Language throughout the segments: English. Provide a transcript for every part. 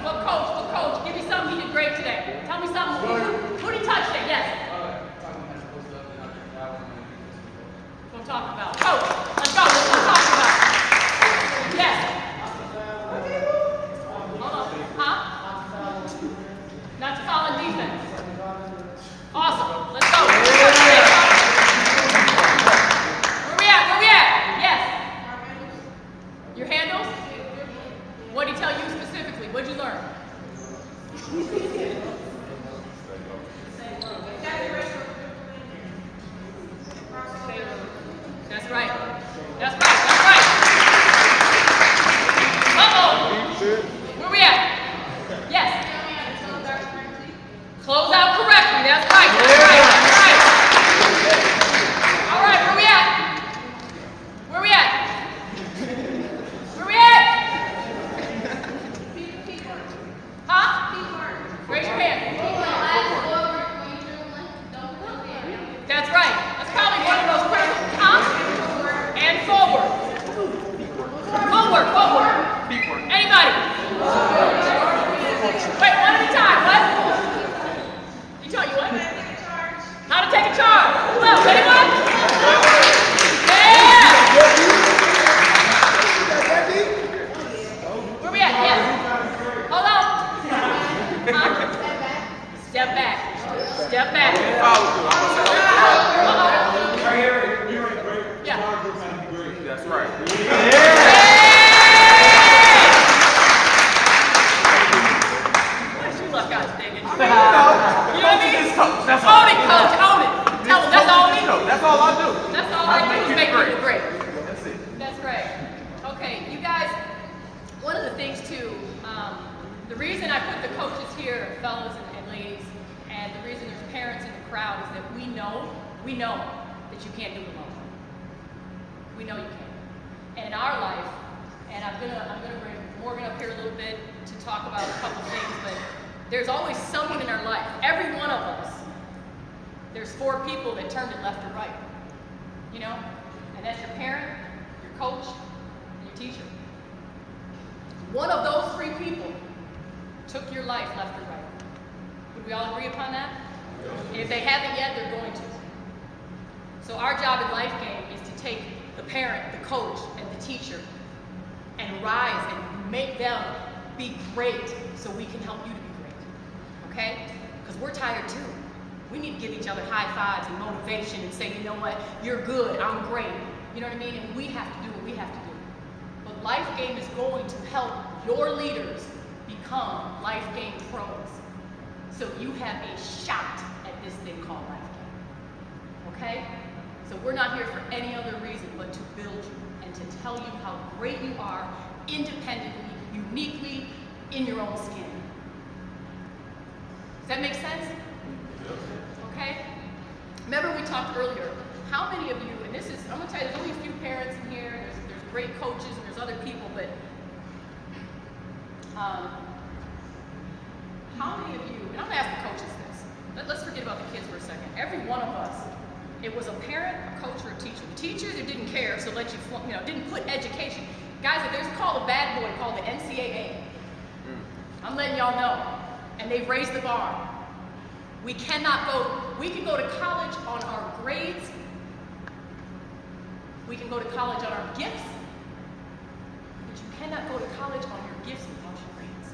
What That's right. That's right. That's right. Uh-oh. Where we at? Yes. Close out correctly. That's right. That's right. That's right. All right. Where we at? Where we at? Where we at? Huh? Raise your hand. That's right. That's probably one of those critical. Huh? And forward. Forward. Forward. Anybody? Wait, one at a time. What? You tell you what? How to take a charge. Who else? Anyone? Yeah! Where we at? Yes. Hold on. Huh? Step back. Step back. Yeah. That's right. What you left guys thinking? You know what I mean? Own it, coach. Own it. Tell them that's all me. That's all I do. That's all I do is make people great. That's it. That's right. Okay, you guys, one of the things too, the reason I put the coaches here, fellas and ladies, and the reason there's parents in the crowd is that we know that you can't do it alone. We know you can't. And in our life, and I'm gonna bring Morgan up here a little bit to talk about a couple things, but there's always someone in our life. Every one of us, there's 4 people that turned it left or right. You know? And that's your parent, your coach, and your teacher. One of those 3 people took your life left or right. Would we all agree upon that? And if they haven't yet, they're going to. So our job in Life Game is to take the parent, the coach, and the teacher and rise and make them be great so we can help you to be great. Okay? Because we're tired too. We need to give each other high fives and motivation and say, you know what, you're good, I'm great. You know what I mean? And we have to do what we have to do. But Life Game is going to help your leaders become Life Game pros. So you have a shot at this thing called Life Game. Okay? So we're not here for any other reason but to build you and to tell you how great you are independently, uniquely, in your own skin. Does that make sense? Okay? Remember we talked earlier, how many of you, and this is, I'm going to tell you, there's only a few parents in here, there's great coaches and there's other people, but how many of you, and I'm going to ask the coaches this, let's forget about the kids for a second. Every one of us, it was a parent, a coach, or a teacher. The teachers that didn't care, so let you, didn't put education. Guys, there's called a bad boy called the NCAA. I'm letting y'all know. And they've raised the bar. We can go to college on our grades. We can go to college on our gifts. But you cannot go to college on your gifts without your grades.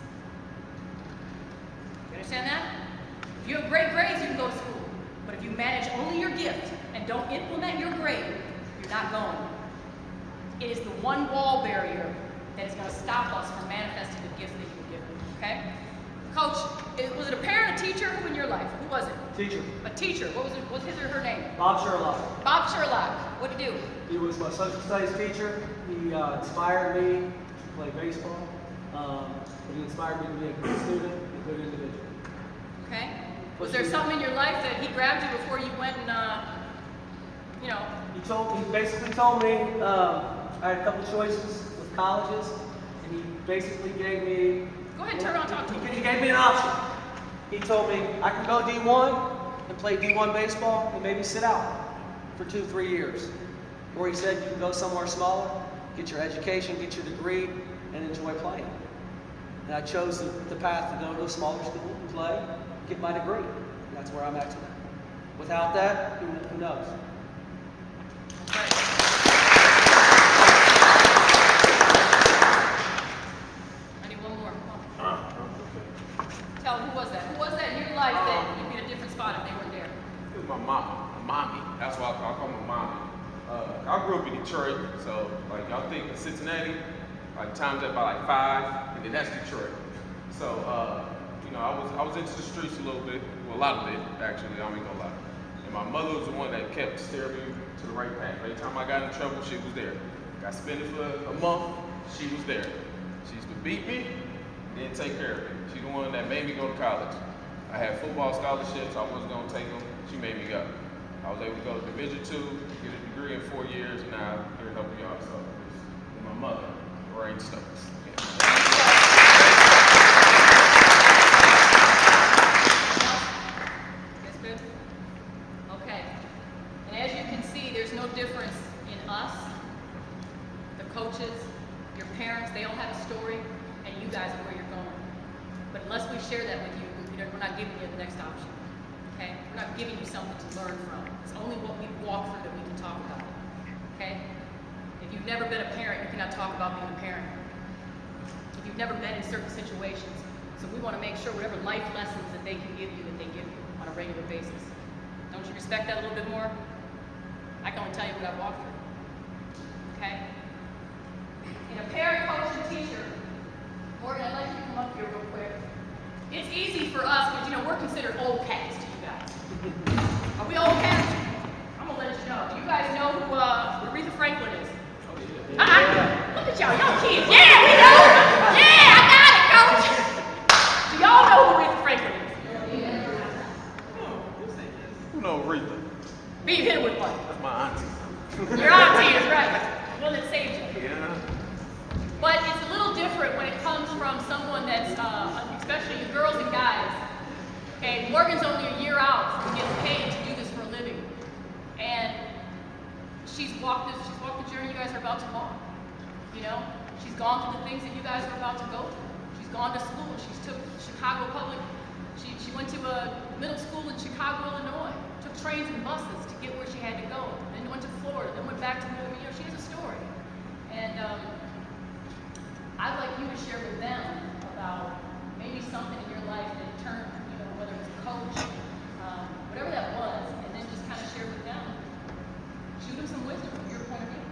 You understand that? If you have great grades, you can go to school. But if you manage only your gift and don't implement your grade, you're not going. It is the one wall barrier that is going to stop us from manifesting the gift that you were given. Okay? Coach, was it a parent, a teacher? Who in your life? Who was it? Teacher. A teacher. What's his or her name? Bob Sherlock. Bob Sherlock. What did he do? He was my social studies teacher. He inspired me to play baseball. But he inspired me to be a good student, a good individual. Okay. Was there something in your life that he grabbed you before you went and, He basically told me I had a couple choices with colleges, and he basically gave me. Go ahead and turn around and talk to me. He gave me an option. He told me I could go D1 and play D1 baseball and maybe sit out for 2-3 years. Or he said you can go somewhere smaller, get your education, get your degree, and enjoy playing. And I chose the path to go to a smaller school and play, get my degree. And that's where I'm at today. Without that, who knows? I need one more. Come on. Tell them, who was that? Who was that in your life that you'd be in a different spot if they weren't there? It was my mama, my mommy. That's why I call my mommy. I grew up in Detroit, so like y'all think of Cincinnati, like times up by like 5, and then that's Detroit. So I was into the streets a little bit, well, a lot of it, actually, I ain't gonna lie. And my mother was the one that kept steering me to the right path. Every time I got in trouble, she was there. Got suspended for a month, she was there. She used to beat me, then take care of me. She's the one that made me go to college. I had football scholarships, I wasn't gonna take them, she made me go. I was able to go to Division II, get a degree in 4 years, and now I'm here helping y'all. So, it's my mother, Lorraine Stokes. Okay. And as you can see, there's no difference in us, the coaches, your parents, they all have a story, and you guys are where you're going. But unless we share that with you, we're not giving you the next option. Okay? We're not giving you something to learn from. It's only what we walk through that we can talk about it. Okay? If you've never been a parent, you cannot talk about being a parent. If you've never been in certain situations. So we want to make sure whatever life lessons that they can give you, that they give you on a regular basis. Don't you respect that a little bit more? I can only tell you what I've walked through. Okay? And a parent, coach, and teacher, Morgan, I'd like you to come up here real quick. It's easy for us, because we're considered old cats to you guys. Are we old cats? I'm gonna let you know. Do you guys know who Aretha Franklin is? Look at y'all kids. Yeah, we know. Yeah, I got it, coach. Do y'all know who Aretha Franklin is? Who knows Aretha? Beat him with what? That's my auntie. Your auntie is right. The one that saved you. Yeah. But it's a little different when it comes from someone that's, especially you girls and guys. Okay, Morgan's only a year out from getting paid to do this for a living. And she's walked the journey you guys are about to walk. She's gone through the things that you guys are about to go through. She's gone to school. She's took Chicago Public. She went to a middle school in Chicago, Illinois. Took trains and buses to get where she had to go. Then went to Florida. Then went back to she has a story. And I'd like you to share with them about maybe something in your life that turned, whether it's a coach, whatever that was, and then just kind of share with them. Shoot them some wisdom from your point of view.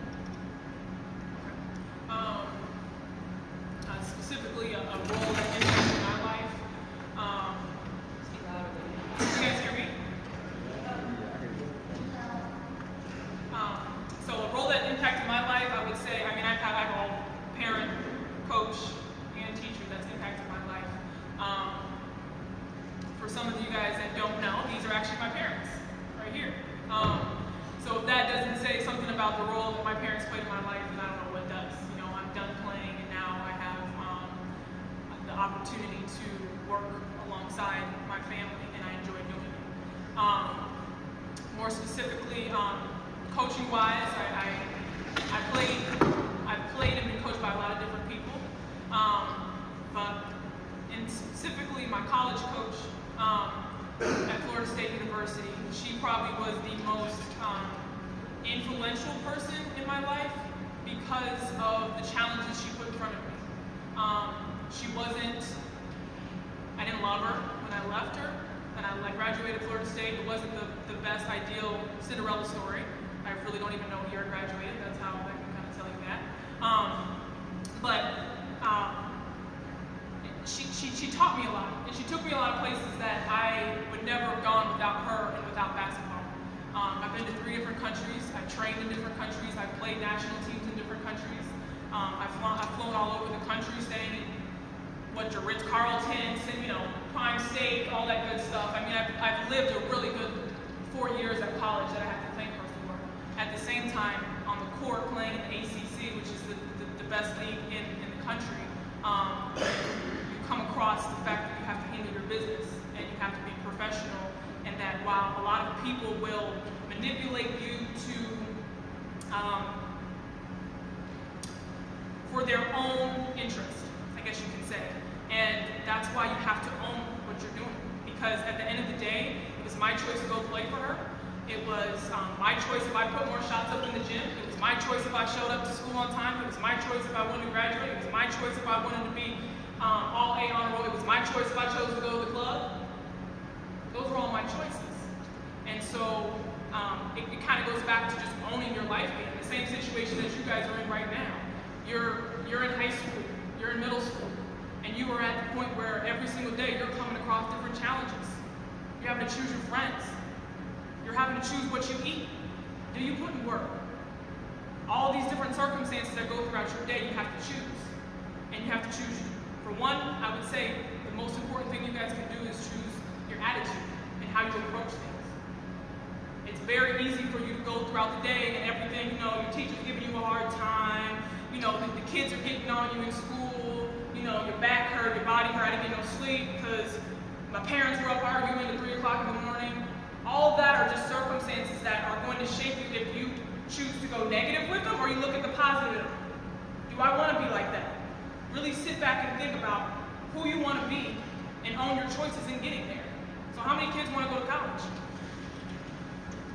Specifically, a role that impacted my life. Speak louder than you. Can you guys hear me? So a role that impacted my life, I would say, I've had a parent, coach, and teacher that's impacted my life. For some of you guys that don't know, these are actually my parents, right here. So if that doesn't say something about the role that my parents played in my life, then I don't know what does. I'm done playing, and now I have the opportunity to work alongside my family, and I enjoy doing it. More specifically, coaching-wise, I've played and been coached by a lot of different people, but specifically my college coach at Florida State University, she probably was the most influential person in my life because of the challenges she put in front of me. I didn't love her when I left her, and I graduated Florida State. It wasn't the best ideal Cinderella story. I really don't even know the year I graduated. That's how I can kind of tell you that. She taught me a lot, and she took me a lot of places that I would never have gone without her and without basketball. I've been to 3 different countries. I've trained in different countries. I've played national teams in different countries. I've flown all over the country, staying in the Ritz-Carlton, Prime Steak, all that good stuff. I've lived a really good 4 years at college that I have to thank her for. At the same time, on the court, playing in the ACC, which is the best league in the country, you come across the fact that you have to handle your business and you have to be professional, and that while a lot of people will manipulate you for their own interest, I guess you can say. And that's why you have to own what you're doing. Because at the end of the day, it was my choice to go play for her. It was my choice if I put more shots up in the gym. It was my choice if I showed up to school on time. It was my choice if I wanted to graduate. It was my choice if I wanted to be all A honor roll. It was my choice if I chose to go to the club. Those were all my choices. And so it kind of goes back to just owning your life, being the same situation that you guys are in right now. You're in high school, you're in middle school, and you are at the point where every single day you're coming across different challenges. You're having to choose your friends. You're having to choose what you eat. Do you put in work? All these different circumstances that go throughout your day, you have to choose. And you have to choose. For one, I would say the most important thing you guys can do is choose your attitude and how you approach things. It's very easy for you to go throughout the day and everything, you know, your teacher's giving you a hard time, you know, the kids are getting on you in school, you know, your back hurt, your body hurt, I didn't get no sleep because my parents were up arguing at 3 o'clock in the morning. All of that are just circumstances that are going to shape you if you choose to go negative with them or you look at the positive. Do I want to be like that? Really sit back and think about who you want to be and own your choices in getting there. So how many kids want to go to college?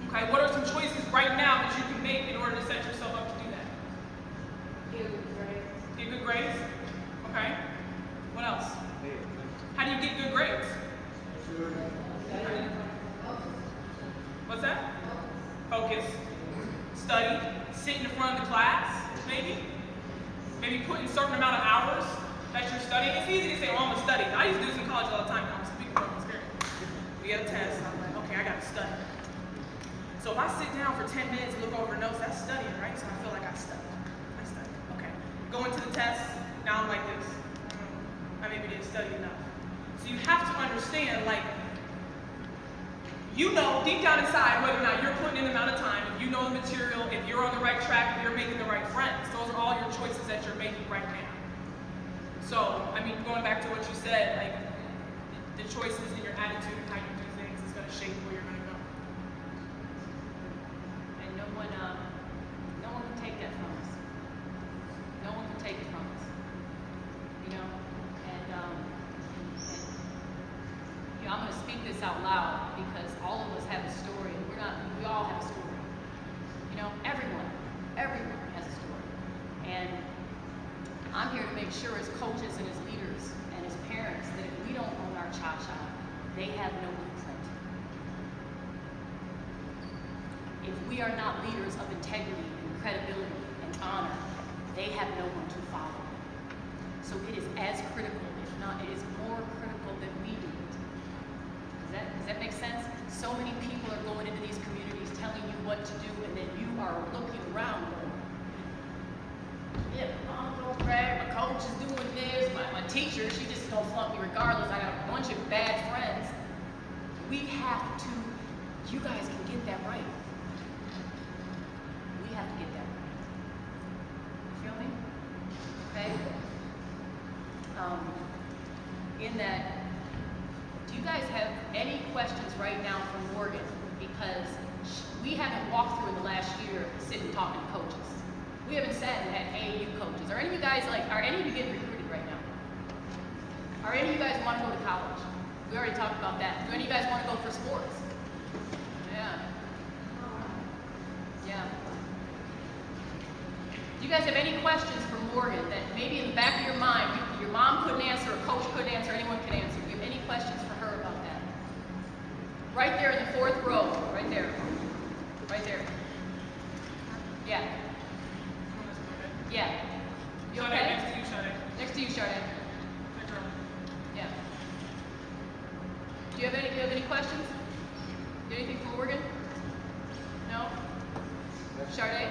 Okay, what are some choices right now that you can make in order to set yourself up to do that? Get good grades. Get good grades? Okay. What else? How do you get good grades? What's that? Focus. Study. Sit in the front of the class, maybe. Maybe put in a certain amount of hours that you're studying. It's easy to say, oh, I'm going to study. I used to do this in college all the time. I'm speaking from experience. We get a test, I'm like, okay, I got to study. So if I sit down for 10 minutes and look over notes, that's studying, right? So I feel like I studied. Okay. Go into the test, now I'm like this. I maybe didn't study enough. So you have to understand, like, you know deep down inside whether or not you're putting in the amount of time, if you know the material, if you're on the right track, if you're making the right friends. Those are all your choices that you're making right now. So, I mean, going back to what you said, like, the choices in your attitude and how you do things is going to shape where you're going to go. And no one can take that from us. No one can take it from us. You know, and you know, I'm going to speak this out loud because all of us have a story. We all have a story. You know, everyone has a story. And I'm here to make sure as coaches and as leaders and as parents that if we don't own our cha-cha, they have no blueprint. If we are not leaders of integrity and credibility and honor, they have no one to follow. So it is as critical, if not, it is more critical that we do it. Does that make sense? So many people are going into these communities telling you what to do, and then you are looking around going, yeah, mom's on track, my coach is doing this, my teacher, she just gonna flunk me regardless, I got a bunch of bad friends. We have to, you guys can get that right. We have to get that right. You feel me? Okay? In that, do you guys have any questions right now from Morgan? Because we haven't walked through in the last year sitting talking to coaches. We haven't sat and had AAU coaches. Are any of you guys are any of you getting recruited right now? Are any of you guys want to go to college? We already talked about that. Do any of you guys want to go for sports? Yeah. Yeah. Do you guys have any questions for Morgan that maybe in the back of your mind, your mom couldn't answer, a coach couldn't answer, anyone could answer? Do you have any questions for her about that? Right there in the fourth row, right there. Right there. Yeah. Yeah. You Sade, okay? next to you, Sade. Next to you, Sade. Good girl. Yeah. Do you have any questions? Do anything for Morgan? No? Sade?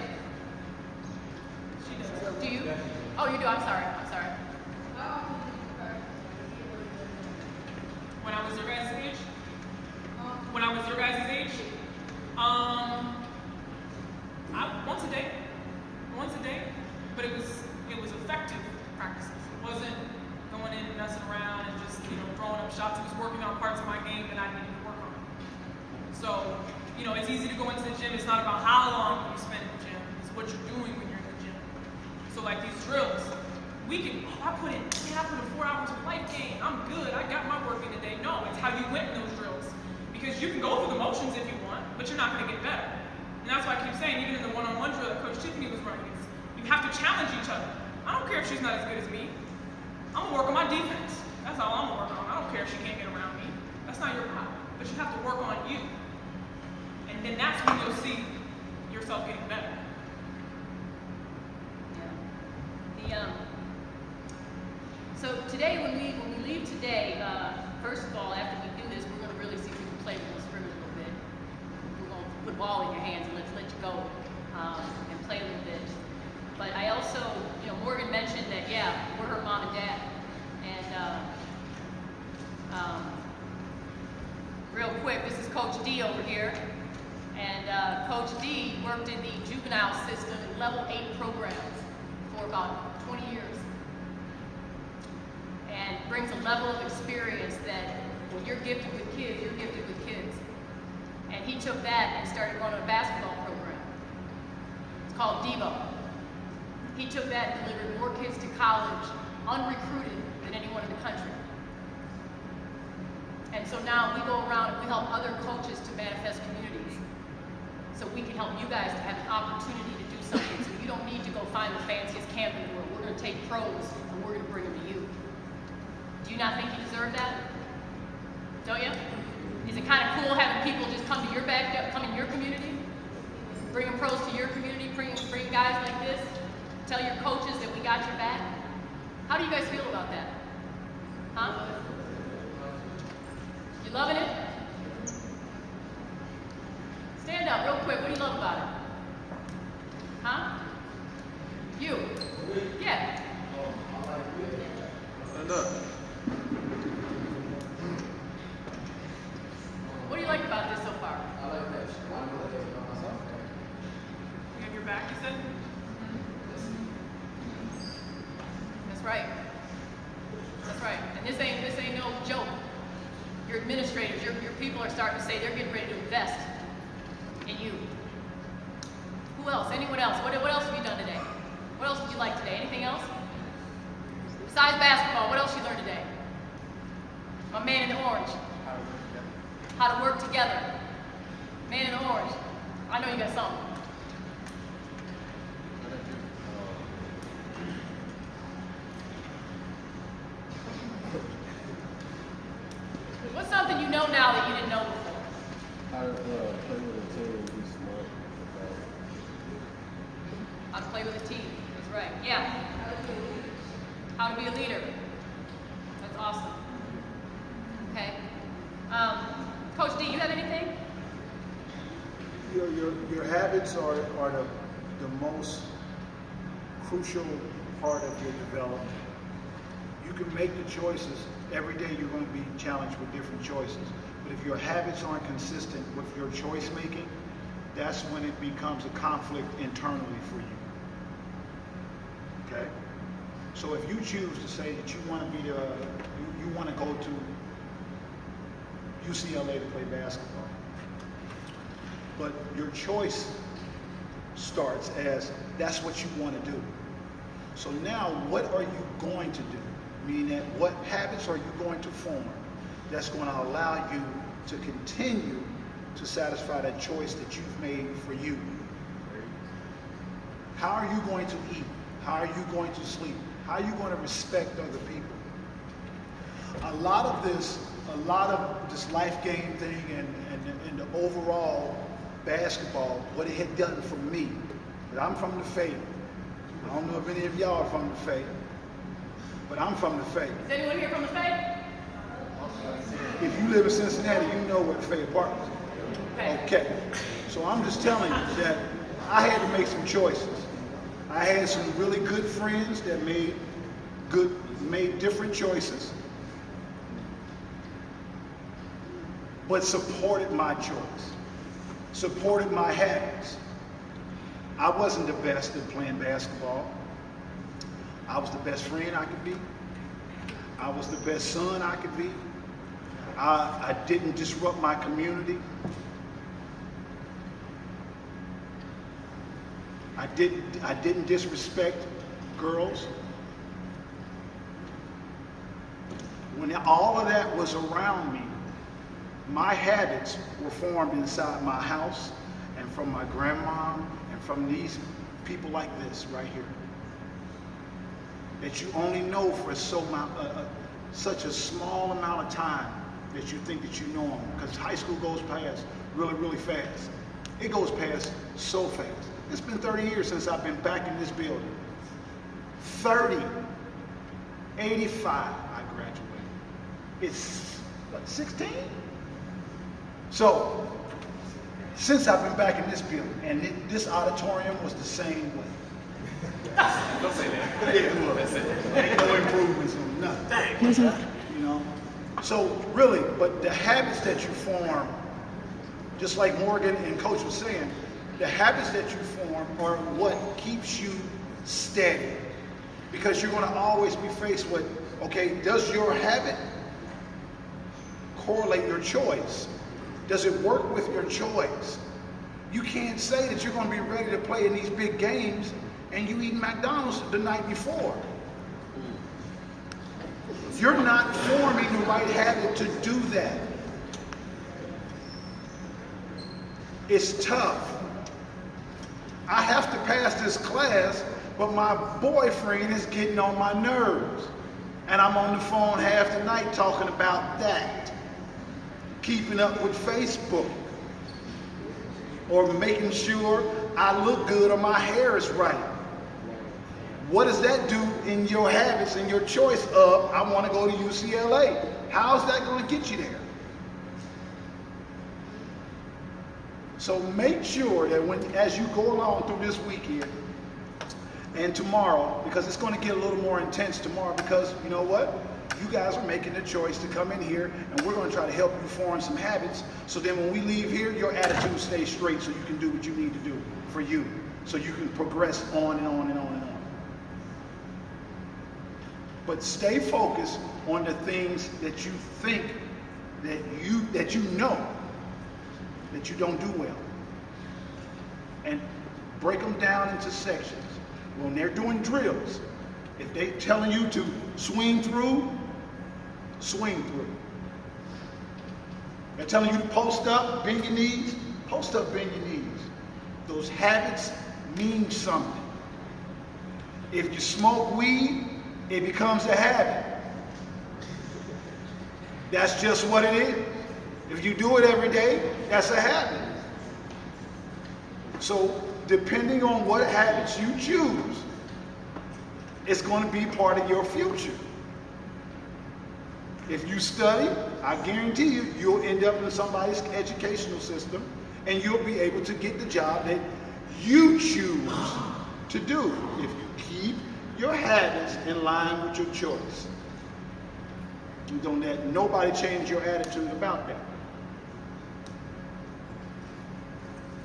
She does. Do you? Oh, you do. I'm sorry. When I was your guys' age? When I was your guys' age? Once a day, but it was effective practices. It wasn't going in and messing around and just, throwing up shots. It was working on parts of my game that I needed to work on. So, it's easy to go into the gym. It's not about how long you spend in the gym. It's what you're doing when you're in the gym. So like these drills, I put in 4 hours of life game. I'm good. I got my work in today. No, it's how you went in those drills. Because you can go through the motions if you want, but you're not going to get better. And that's why I keep saying, even in the one-on-one drill that Coach Tiffany was running, you have to challenge each other. I don't care if she's not as good as me. I'm going to work on my defense. That's all I'm going to work on. I don't care if she can't get around me. That's not your problem. But you have to work on you. And then that's when you'll see yourself getting better. So today, when we leave today, first of all, after ball in your hands and let you go and play a little bit. But I also, Morgan mentioned that, yeah, we're her mom and dad. And real quick, this is Coach D over here. And Coach D worked in the juvenile system in level 8 programs for about 20 years. And brings a level of experience that when you're gifted with kids, you're gifted with kids. And he took that and started running a basketball program. It's called Devo. He took that and delivered more kids to college unrecruited than anyone in the country. And so now we go around and we help other coaches to manifest communities. So we can help you guys to have an opportunity to do something. So you don't need to go find the fanciest camp in the world. We're going to take pros and we're going to bring them to you. Do you not think you deserve that? Don't you? Is it kind of cool having people just come to your backyard, come in your community, bringing pros to your community, bring guys like this, tell your coaches that we got your back? How do you guys feel about that? Huh? You loving it? Stand up real quick. What do you love about it? Huh? You? Yeah. Stand up. What do you like about this so far? You have your back, you said? That's right. That's right. And this ain't no joke. Your administrators, your people are starting to say they're getting ready to invest in you. Who else? Anyone else? What else have you done today? What else did you like today? Anything else? Besides basketball, what else you learned today? My man in the orange. How to work together. Man in the orange. I know you got something. What's something you know now that you didn't know before? How to play with a team, be smart. How to play with a team. That's right. Yeah. How to be a leader. That's awesome. Okay. Coach D, you have anything? Your habits are the most crucial part of your development. You can make the choices. Every day you're going to be challenged with different choices. But if your habits aren't consistent with your choice making, that's when it becomes a conflict internally for you. Okay? So if you choose to say that you want to be you want to go to UCLA to play basketball, but your choice starts as that's what you want to do. So now what are you going to do? Meaning that what habits are you going to form that's going to allow you to continue to satisfy that choice that you've made for you? How are you going to eat? How are you going to sleep? How are you going to respect other people? A lot of this life game thing and the overall basketball, what it had done for me, but I'm from the faith. I don't know if any of y'all are from the faith, but I'm from the faith. Is anyone here from the faith? If you live in Cincinnati, you know what Faith Park is. Okay. So I'm just telling you that I had to make some choices. I had some really good friends that made different choices, but supported my choice, supported my habits. I wasn't the best at playing basketball. I was the best friend I could be. I was the best son I could be. I didn't disrupt my community. I didn't disrespect girls. When all of that was around me, my habits were formed inside my house and from my grandma and from these people like this right here, that you only know for such a small amount of time that you think that you know them, because high school goes past really, really fast. It goes past so fast. It's been 30 years since I've been back in this building. 30, 85, I graduated. It's, what, 16? So, since I've been back in this building, and this auditorium was the same way. Don't say that. Yeah, look, That's it. ain't no improvements on nothing. You know? So really, but the habits that you form, just like Morgan and Coach was saying, the habits that you form are what keeps you steady. Because you're going to always be faced with, okay, does your habit correlate your choice? Does it work with your choice? You can't say that you're going to be ready to play in these big games and you eat McDonald's the night before. You're not forming the right habit to do that. It's tough. I have to pass this class, but my boyfriend is getting on my nerves. And I'm on the phone half the night talking about that. Keeping up with Facebook. Or making sure I look good or my hair is right. What does that do in your habits and your choice of, I want to go to UCLA? How's that going to get you there? So make sure that as you go along through this weekend and tomorrow, because it's going to get a little more intense tomorrow, because you know what? You guys are making the choice to come in here, and we're going to try to help you form some habits, so then when we leave here, your attitude stays straight, so you can do what you need to do for you, so you can progress on and on and on and on. But stay focused on the things that you think that you know that you don't do well, and break them down into sections. When they're doing drills, if they're telling you to swing through, swing through. They're telling you to post up, bend your knees, post up, bend your knees. Those habits mean something. If you smoke weed, it becomes a habit. That's just what it is. If you do it every day, that's a habit. So depending on what habits you choose, it's going to be part of your future. If you study, I guarantee you, you'll end up in somebody's educational system and you'll be able to get the job that you choose to do if you keep your habits in line with your choice. You don't let nobody change your attitude about that.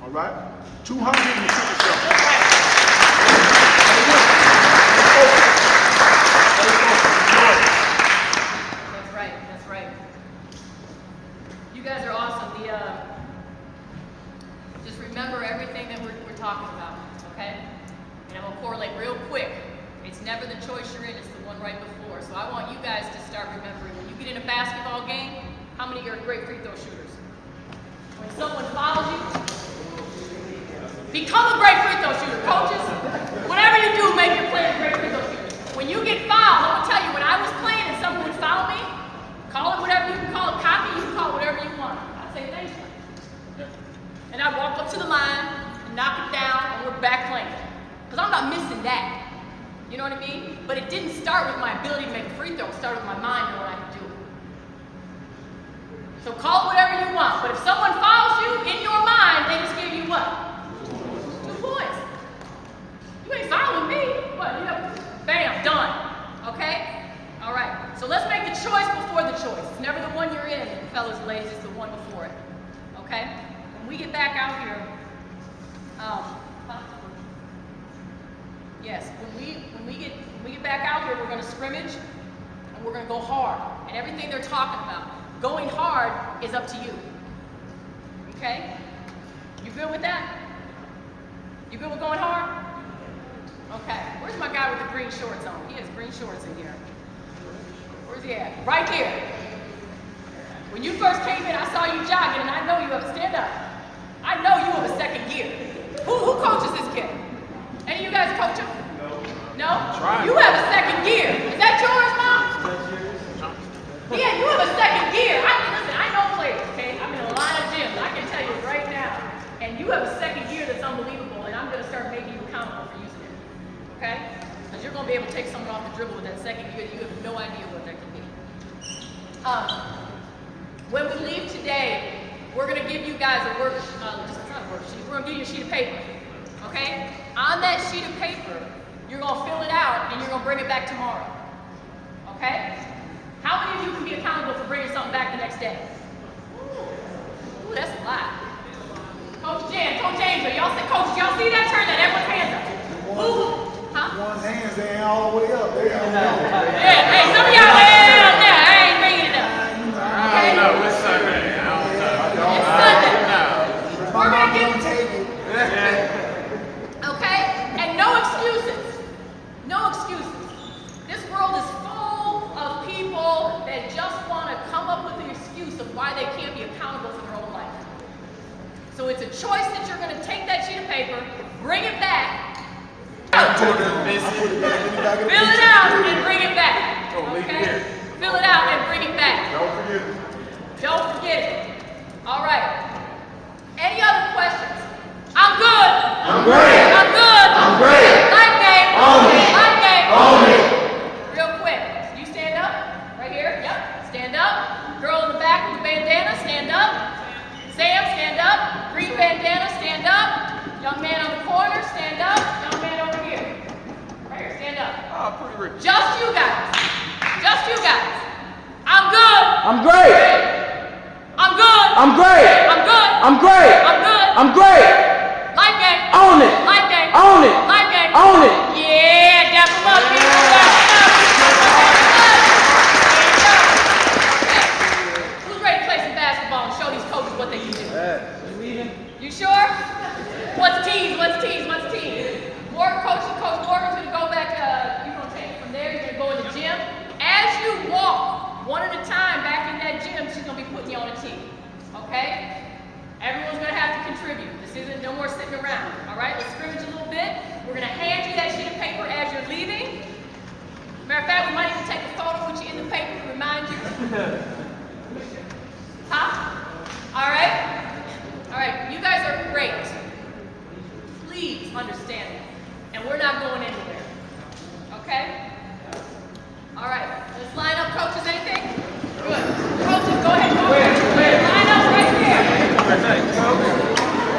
All right? 250. That's right, that's right. You guys are awesome. Just remember everything that we're talking about, okay? And I'm going to correlate real quick. It's never the choice you're in, it's the one right before. So I want you guys to start remembering, when you get in a basketball game, how many of you are great free throw shooters? When someone fouls you, become a great free throw shooter, coaches. Whatever you do, make your players great free throw shooters. When you get fouled, I'm gonna tell you, when I was playing and someone would foul me, call it whatever you can call it, cocky, you can call it whatever you want. I'd say thank you. And I'd walk up to the line, and knock it down, and we're back playing. Because I'm not missing that. You know what I mean? But it didn't start with my ability to make a free throw. It started with my mind and what I could do. So call it whatever you want. But if someone fouls you, in your mind, they just give you what? 2 points. You ain't fouling me. What? You know, bam, done. Okay? All right. So let's make the choice before the choice. It's never the one you're in, fellas and ladies. It's the one before it. Okay? When we get back out here, yes, when we get back out here, we're going to scrimmage and we're going to go hard. And everything they're talking about, going hard is up to you. Okay? You good with that? You good with going hard? Okay. Where's my guy with the green shorts on? He has green shorts in here. Where's he at? Right here. When you first came in, I saw you jogging, and I know you have a stand up. I know you have a second gear. Who coaches this kid? Any of you guys coach him? No? You have a second gear. Is that yours, Mom? Yeah, you have a second gear. Listen, I know players, okay? I'm in a lot of gyms. I can tell you right now. And you have a second gear that's unbelievable, and I'm going to start making you accountable for using it. Okay? Because you're going to be able to take someone off the dribble with that second gear. You have no idea what that can be. When we leave today, we're gonna give you guys a work, it's not a worksheet, we're gonna give you a sheet of paper, okay? On that sheet of paper, you're gonna fill it out and you're gonna bring it back tomorrow, okay? How many of you can be accountable for bringing something back the next day? Ooh, that's a lot. Coach Jan, Coach Angel, y'all see that? Turn that, everyone's hands up. Ooh, huh? One's hands, they ain't all the way up. They ain't Yeah, hey, some of y'all way up there, I ain't bringing it up. I don't know. It's Sunday. I don't know. It's Sunday. No. We're gonna give, take it. okay? And no excuses. No excuses. This world is full of people that just want to come up with an excuse of why they can't be accountable for their own life. So it's a choice that you're going to take that sheet of paper, bring it back, fill it out, and bring it back. Oh, leave it Okay? here. Fill it out and bring it back. Don't forget it. Don't forget it. All right. Any other questions? I'm good. I'm great. I'm good. I'm great. Life game. Life game. Real quick. You stand up. Right here. Yep. Stand up. Girl in the back with the bandana, stand up. Sam, stand up. Green bandana, stand up. Young man on the corner, stand up. Young man over here. Right here, stand up. Oh, pretty rich. Just you guys. Just you guys. I'm good. I'm great. I'm good. I'm great. I'm good. I'm great. I'm good. I'm great. Life game. Own it. Life game. Own it. Life game. Own it. Yeah, dap 'em up, people. Okay. Who's ready to play some basketball and show these coaches what they can do? You sure? What's teams? What's teams? What's teams? Coach Morgan's gonna go back. You're gonna take it from there. You're gonna go in the gym. As you walk, one at a time, back in that gym, she's gonna be putting you on a team. Okay? Everyone's gonna have to contribute. This isn't no more sitting around. All right? Let's scrimmage a little bit. We're gonna hand you that sheet of paper as you're leaving. Matter of fact, we might even take a photo with you in the paper to remind you. Huh? All right? All right, you guys are great. Please understand that. And we're not going anywhere. Okay? All right, let's line up, coaches. Anything? Good. Coaches, go ahead. Line up right there.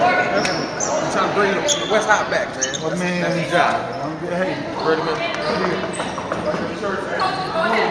Morgan. I'm trying to bring the West Hot back, man. What man? That's his job. Hey, Ready, man? Coaches, go ahead.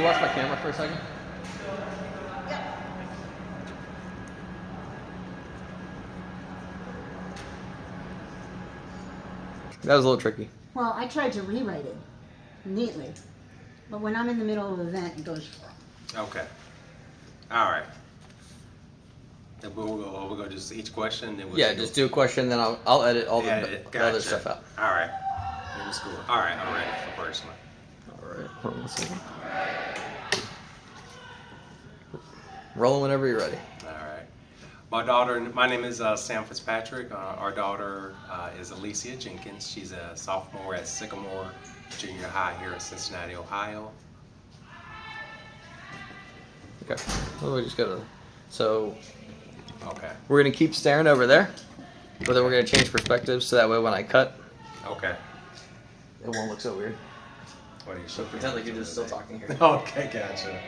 watch my camera for a second? That was a little tricky. Well, I tried to rewrite it neatly, but when I'm in the middle of an event, it goes. Okay. All right. Then we'll go just each question. Then we'll Yeah, just do a question, then I'll edit all the Gotcha. other stuff out. All right. Let me school. All right, I'm ready for the first one. All right, hold on a second. Rolling whenever you're ready. All right. My name is Sam Fitzpatrick. Our daughter is Alicia Jenkins. She's a sophomore at Sycamore Junior High here in Cincinnati, Ohio. Okay. Well, we just gotta. So Okay. we're gonna keep staring over there, but then we're gonna change perspectives so that way when I cut, Okay. it won't look so weird. What are you So showing? pretend like you're just still talking here. Okay, gotcha.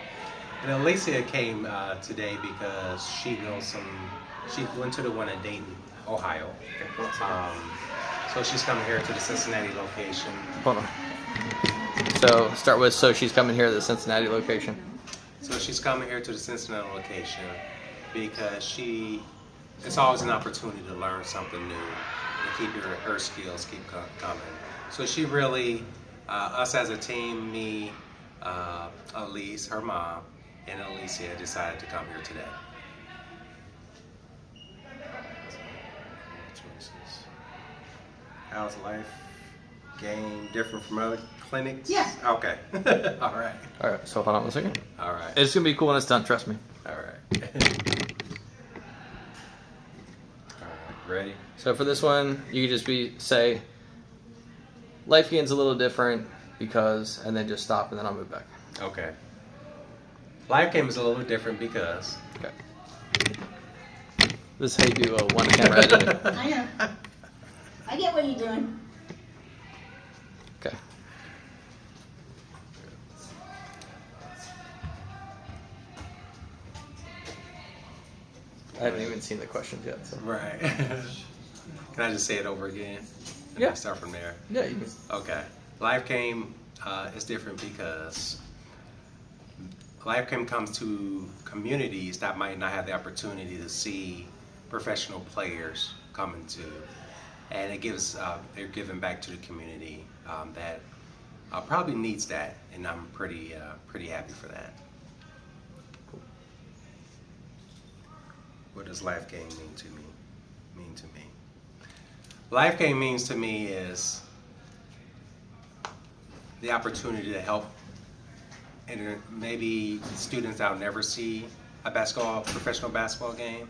And Alicia came today because she knows she went to the one in Dayton, Ohio. So she's coming here to the Cincinnati location. Hold on. So start with she's coming here to the Cincinnati location. So she's coming here to the Cincinnati location because it's always an opportunity to learn something new and keep her skills keep coming. So she really, us as a team, me, Elise, her mom, and Alicia decided to come here today. How's life game different from other clinics? Yeah. Okay. All right. All right. So hold on one second. All right. It's gonna be cool when it's done. Trust me. All right. All right. Ready? So for this one, you could just say, life gain's a little different because, and then just stop, and then I'll move back. Okay. Life game is a little different because. Okay. This is how you do a one camera editing. I know. I get what you're doing. Okay. I haven't even seen the questions yet. So. Right. Can I just say it over again? And Yeah. Start from there. Yeah, you can. Okay. Life game is different because life game comes to communities that might not have the opportunity to see professional players coming to, and it gives they're giving back to the community that probably needs that, and I'm pretty happy for that. What does life game mean to me? Life game means to me is the opportunity to help and maybe students that will never see a professional basketball game.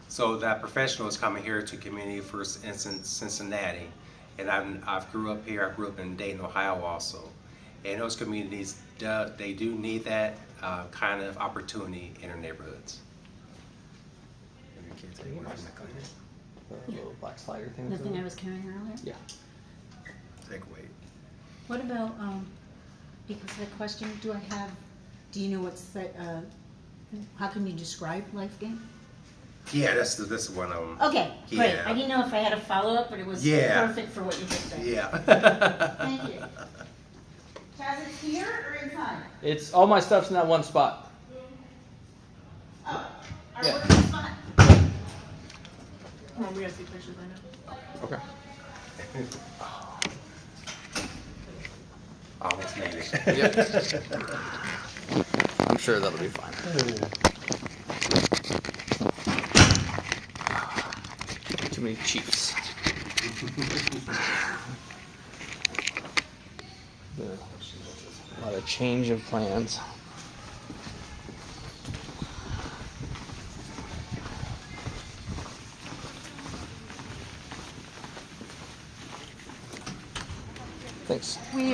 So that professional is coming here to community, for instance, Cincinnati. And I grew up here, I grew up in Dayton, Ohio also. And those communities, they do need that kind of opportunity in their neighborhoods. The little black slider thing. The thing I was carrying earlier. Yeah. Take away. What about because the question, do you know what's that? How can you describe life game? Yeah, that's the one of them. Okay, great. Yeah. I didn't know if I had a follow-up, but it was perfect for what you just said. Yeah. Thank you. Chaz, it's here or inside? It's all my stuff's in that one spot. Oh, our Yeah. working spot. Well, we gotta see pictures right now. Okay. Almost made it. Yep. I'm sure that'll be fine. Too many Chiefs. A lot of change of plans. Thanks. We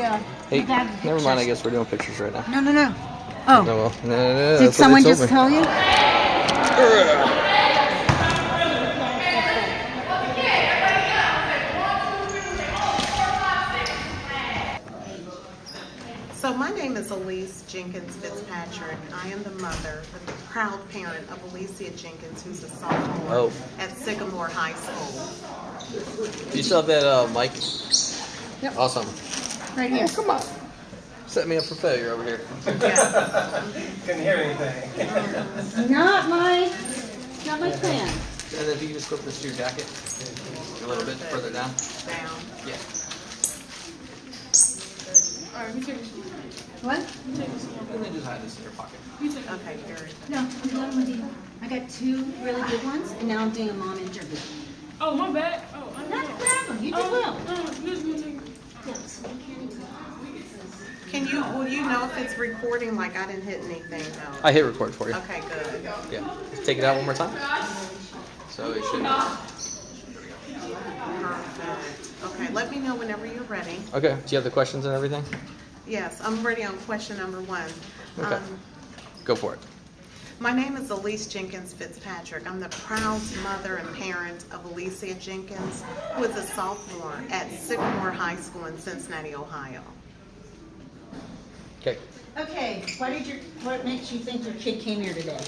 Hey, never mind. I guess we're doing pictures right now. No. Oh. No, well, no, Did that's what someone they told just me. tell you? So my name is Elise Jenkins Fitzpatrick. I am the mother, the proud parent of Alicia Jenkins, who's a sophomore at Sycamore High School. You still have that mic? Yep. Awesome. Right here. Come on. Set me up for failure over here. Couldn't hear anything. Not my plan. And then if you just clip this to your jacket a little bit further down. Down. Yeah. All right, let me take this. What? And then just hide this in your pocket. Okay, very good. No, I'm done with you. I got 2 really good ones, and now I'm doing a mom interview. Oh, my bad. Oh, I Not a know. problem. You did well. This will take. Yes, we can't even. Will you know if it's recording? Like I didn't hit anything, no. I hit record for you. Okay, good. Yeah. Take it out one more time. So it should. Perfect. Okay, let me know whenever you're ready. Okay. Do you have the questions and everything? Yes, I'm ready on question number 1. Okay. Go for it. My name is Elise Jenkins Fitzpatrick. I'm the proud mother and parent of Alicia Jenkins, who is a sophomore at Sycamore High School in Cincinnati, Ohio. Okay. Okay, what makes you think your kid came here today?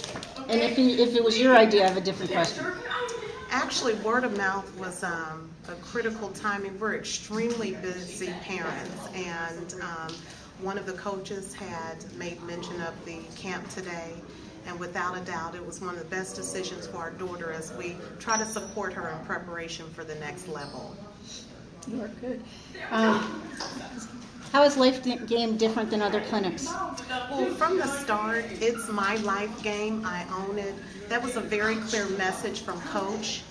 And if it was your idea, I have a different question. Actually, word of mouth was a critical timing. We're extremely busy parents, and one of the coaches had made mention of the camp today, and without a doubt, it was one of the best decisions for our daughter as we try to support her in preparation for the next level. You are good. How is Life Game different than other clinics? Well, from the start, it's my life game. I own it. That was a very clear message from Coach.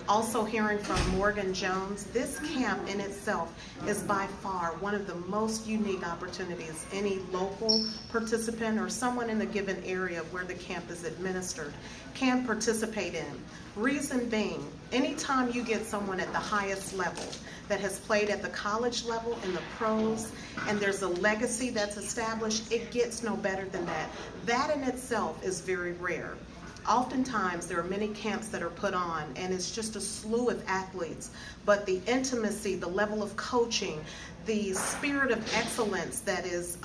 Also hearing from Morgan Jones, this camp in itself is by far one of the most unique opportunities any local participant or someone in the given area where the camp is administered can participate in. Reason being, anytime you get someone at the highest level that has played at the college level in the pros, and there's a legacy that's established, it gets no better than that. That in itself is very rare. Oftentimes, there are many camps that are put on, and it's just a slew of athletes, but the intimacy, the level of coaching, the spirit of excellence that is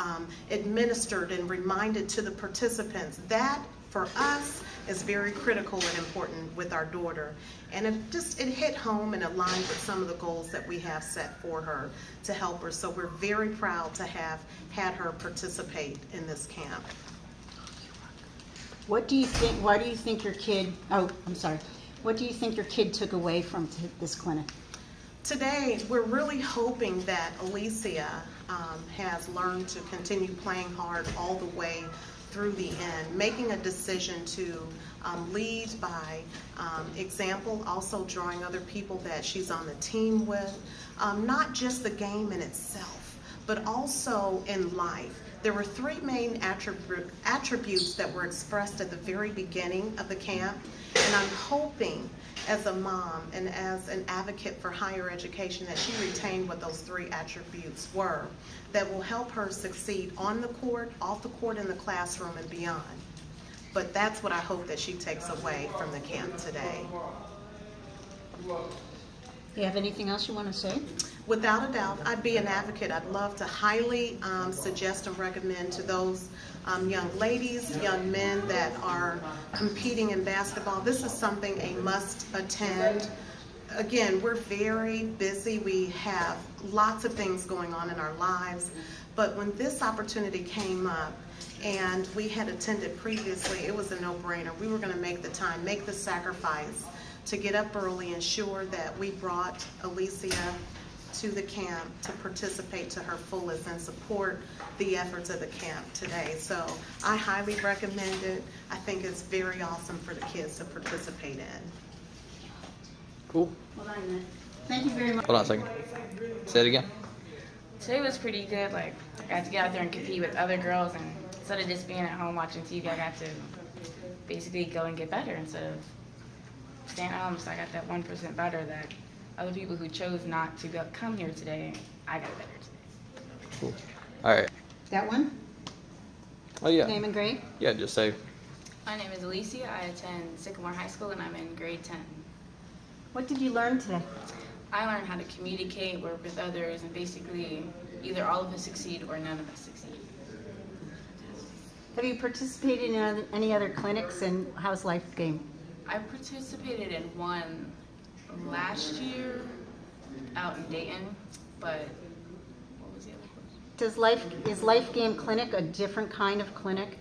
administered and reminded to the participants, that for us is very critical and important with our daughter. And it hit home and aligned with some of the goals that we have set for her to help her. So we're very proud to have had her participate in this camp. What do you think, what do you think your kid took away from this clinic? Today, we're really hoping that Alicia has learned to continue playing hard all the way through the end, making a decision to lead by example, also drawing other people that she's on the team with, not just the game in itself, but also in life. There were 3 main attributes that were expressed at the very beginning of the camp, and I'm hoping as a mom and as an advocate for higher education that she retained what those 3 attributes were that will help her succeed on the court, off the court, in the classroom, and beyond. But that's what I hope that she takes away from the camp today. Do you have anything else you want to say? Without a doubt, I'd be an advocate. I'd love to highly suggest and recommend to those young ladies, young men that are competing in basketball. This is something a must attend. Again, we're very busy. We have lots of things going on in our lives. But when this opportunity came up and we had attended previously, it was a no-brainer. We were going to make the time, make the sacrifice to get up early, ensure that we brought Alicia to the camp to participate to her fullest and support the efforts of the camp today. So I highly recommend it. I think it's very awesome for the kids to participate in. Cool. Hold on a minute. Thank you very much. Hold on a second. Say it again. Today was pretty good. Like, I got to get out there and compete with other girls, and instead of just being at home watching TV, I got to basically go and get better instead of staying at home. So I got that 1% better that other people who chose not to come here today, I got better today. Cool. All right. That one? Oh, yeah. Name and grade? Yeah, just say. My name is Alicia. I attend Sycamore High School, and I'm in grade 10. What did you learn today? I learned how to communicate, work with others, and basically either all of us succeed or none of us succeed. Have you participated in any other clinics, and how's Life Game? I participated in one last year out in Dayton, but what was the other question? is Life Game Clinic a different kind of clinic?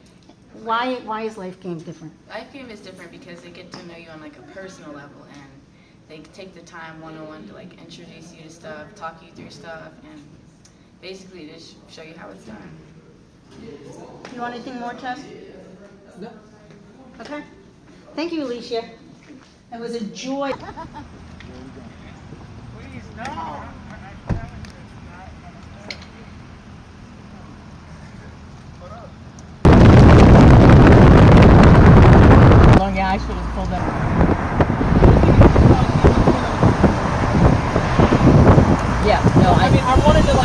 Why is Life Game different? Life Game is different because they get to know you on like a personal level, and they take the time one-on-one to like introduce you to stuff, talk you through stuff, and basically just show you how it's done. You want anything more, Tess? No. Okay. Thank you, Alicia. It was a joy. Please, no. Yeah, I should have pulled that. Yeah, no, I wanted to like.